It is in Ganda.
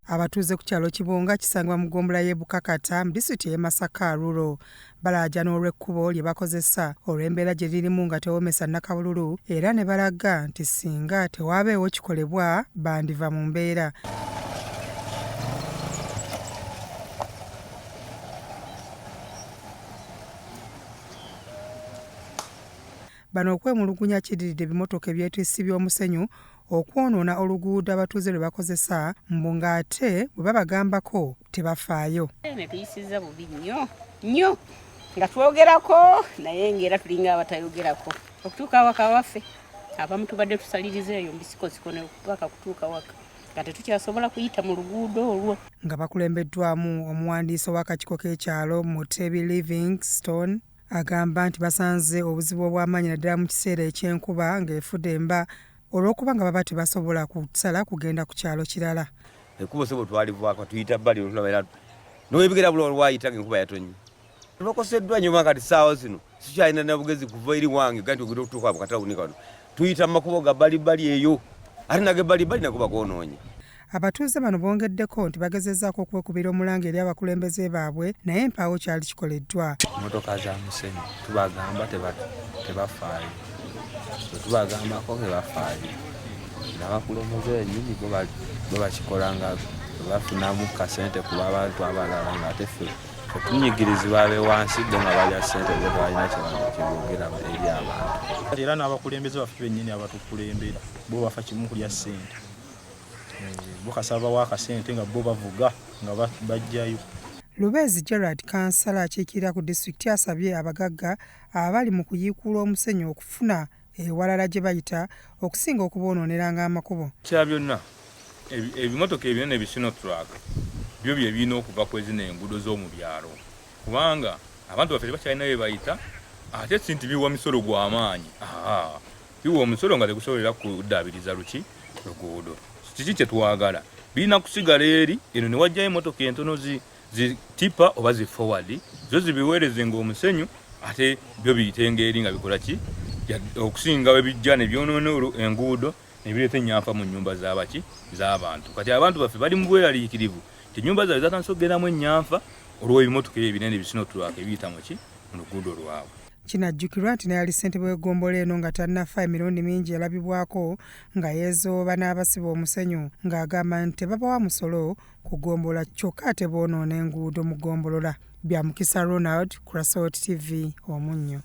Abatuuze ku kyalo Kibonga kisangibwa mu ggombolola y'e Bukakata mu disitulikiti y'e Masaka Rural balaajana olw'ekkubo lye bakozesa olw'embeera gye lirimu nga tewoomesa nnakabululu era ne balaga nti singa tewaabeewo kikolebwa bandiva mu mbeera. Bano okwemulugunya kiddiridde ebimotoka ebyetiisi by'omusenyu okwonoona oluguudo abatuuze lwe bakozesa mbu ng'ate bwe babagambako tebafaayo. Tuyisizza bubi nnyo nga twogerako naye ng'era tulinga abatayogerako okutuuka awaka waffe abamu tubadde tusaliriza eyo mbisikosiko ne paka kutuuka waka nga tetukyasobola kuyita mu luguudo olwo. Nga bakulembeddwamu omuwandiisi w'akakiiko k'ekyalo Mutebi Livingstone agamba nti basanze obuzibu obw'amaanyi naddala mu kiseera eky'enkuba ng'efudde emba olw'okuba nga baba tebasobola kusala kugenda ku kyalo kirala. Ekkubo sebo twalivaako tuyita bbali olulaba era n'owebigera buli olwayita ng'enkuba yatonnya. Tulokoseddwa nnyo kati ssaawa zino sikyalina na bugezi kuva eri wange kandi ogenda okutuuka ku katawuni kano tuyita mu makubo ga bbalibbali eyo ate nage bbalibbali nago bakoonoonye. Abatuuze bano bongeddeko nti bagezezzaako okwekubira omulanga eri abakulembeze baabwe naye empaawo kyali kikoleddwa. Emmotoka za musenyu tubagamba tebafaayo, tubagambako tebafaayo n'abakulembeze bennyini bo bakikola nga bafunamu kasente ku bantu abalala nga ate ffe otunyigirizibwa abe wansi bo nga balya ssente ze tebalina kyeboogera eri abantu. Era n'abakulembeze baffe bennyini abatukulembera bo bafa kimu kulya ssente. Bo kasaba wa kasente nga bo bavuga nga bajjayo. Lubezi Gerard kansala akiikirira ku disitulikiti asabye abagagga abali mu kuyiikula omusenyu okufuna ewalala gye bayita okusinga okuboononeranga amakubo. Kya byonna ebimotoka ebinene ebisinoturaka byo bye birina okuva ku ezina enguudo z'omu byalo kubanga abantu baffe tebakyalina bye bayita ate si nti biwa misolo gw'amaanyi. Biwa omusolo nga tegusobolera kuddaabiriza luki luguudo. Kiki kye twagala birina kusigala eri eno ne wajjayo emmotoka entono zitipa oba zi forward zo zibiweereze ng'omusenyu ate byo biyitenga eri nga bikola ki okusinga we bijja ne byonoona enguudo ne bireeta ennyamfa mu nnyumba z'abantu. Kati abantu baffe bali mu bweraliikirivu ti ennyumba zaabwe zatandise okugeramu ennyamfa olw'ebimotoka ebyo ebinene bisinotulwaka ebiyita mu luguudo lwabwe. Kinajjukirwa nti naye ali ssentebe w'eggombolola eno nga tannafa emirundi mingi yalabibwako nga yeezooba n'abasiba omusenyu ng'agamba nti tebabawa musolo ku ggombolola kyokka ate boonoona enguudo mu ggombolola. Byamukisa Ronald ku Rasot TV Omunnyo.